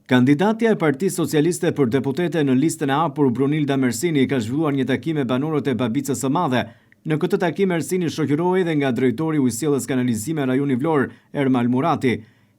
Kandidatja e Partisë Socialiste për deputete në listën e hapur Brunilda Mersini ka zhvilluar një takim me banorët e Babicës së Madhe. Në këtë takim Mersini shoqërohej dhe nga drejtori i Ujësiellës Kanalizime rajoni Vlorë, Ermal Murati.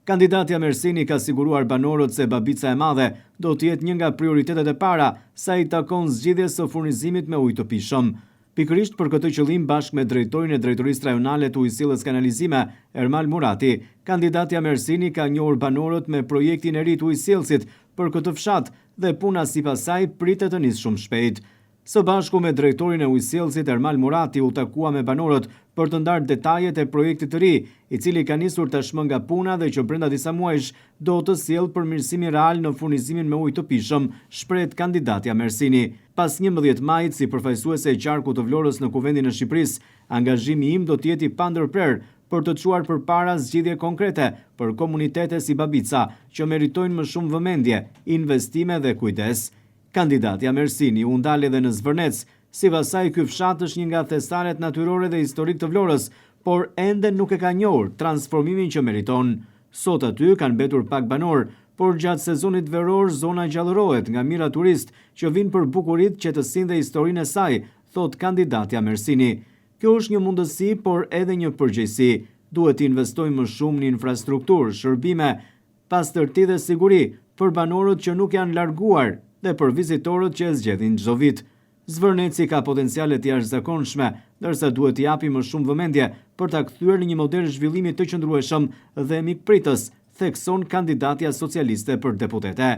Kandidatja Mersini ka siguruar banorët se Babica e Madhe do të jetë një nga prioritetet e para sa i takon zgjidhjes së furnizimit me ujë të pijshëm. Pikërisht për këtë qëllim, bashkë me drejtorin e Drejtorisë Rajonale të Ujësiellës Kanalizime, Ermal Murati, kandidatja Mersini ka njohur banorët me projektin e ri të ujësiellësit për këtë fshat dhe puna sipas saj pritet të nisë shumë shpejt. Së bashku me drejtorin e ujësiellësit Ermal Murati u takua me banorët për të ndarë detajet e projektit të ri, i cili ka nisur tashmë nga puna dhe që brenda disa muajsh do të sjellë përmirësimi real në furnizimin me ujë të pijshëm, shpreh kandidatja Mersini. Pas 11 majit, si përfaqësuese e qarkut të Vlorës në Kuvendin e Shqipërisë, angazhimi im do të jetë i pandërprer për të çuar përpara zgjidhje konkrete për komunitete si Babica, që meritojnë më shumë vëmendje, investime dhe kujdes. Kandidatja Mersini u ndal edhe në Zvërnec, sipas saj ky fshat është një nga thestaret natyrore dhe historik të Vlorës, por ende nuk e ka njohur transformimin që meriton. Sot aty kanë mbetur pak banor, por gjatë sezonit veror zona gjallërohet nga mira turist që vinë për bukurit, qetësinë dhe historinë e saj, thot kandidatja Mersini. Kjo është një mundësi, por edhe një përgjegjësi. Duhet të investojmë më shumë në infrastrukturë, shërbime, pastërti dhe siguri për banorët që nuk janë larguar dhe për vizitorët që e zgjedhin çdo vit. Zvërneci ka potenciale të jashtëzakonshme, ndërsa duhet t'i japi më shumë vëmendje për ta kthyer në një model zhvillimi të qëndrueshëm dhe mikpritës, thekson kandidatja socialiste për deputete.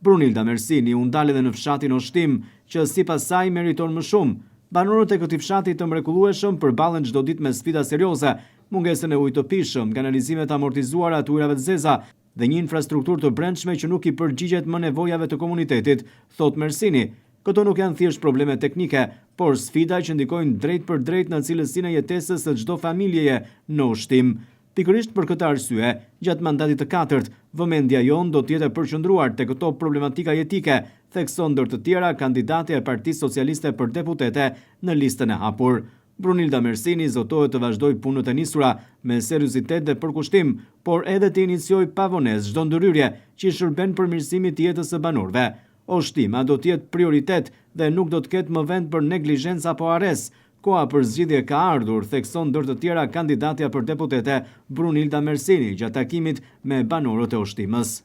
Brunilda Mersini u ndal edhe në fshatin Oshtim, që sipas saj meriton më shumë. Banorët e këtij fshati të mrekullueshëm përballen çdo ditë me sfida serioze, mungesën e ujit të pijshëm, kanalizime të amortizuara të ujrave të zeza dhe një infrastrukturë të brendshme që nuk i përgjigjet më nevojave të komunitetit, thot Mersini. Këto nuk janë thjesht probleme teknike, por sfida që ndikojnë drejt për drejt në cilësinë e jetesës së çdo familjeje në Oshtim. Pikërisht për këtë arsye, gjatë mandatit të katërt, vëmendja jonë do të jetë e përqendruar tek këto problematika jetike, thekson ndër të tjera kandidatja e Partisë Socialiste për deputete në listën e hapur. Brunilda Mersini zotohet të vazhdoj punët e nisura me seriozitet dhe përkushtim, por edhe të inicioj pavonesë çdo ndërhyrje që i shërben përmirësimit të jetës së banorëve. Oshtima do të jetë prioritet dhe nuk do të ketë më vend për neglizhencë apo arres. Koha për zgjidhje ka ardhur, thekson ndër të tjera kandidatja për deputete Brunilda Mersini gjatë takimit me banorët e Oshtimës.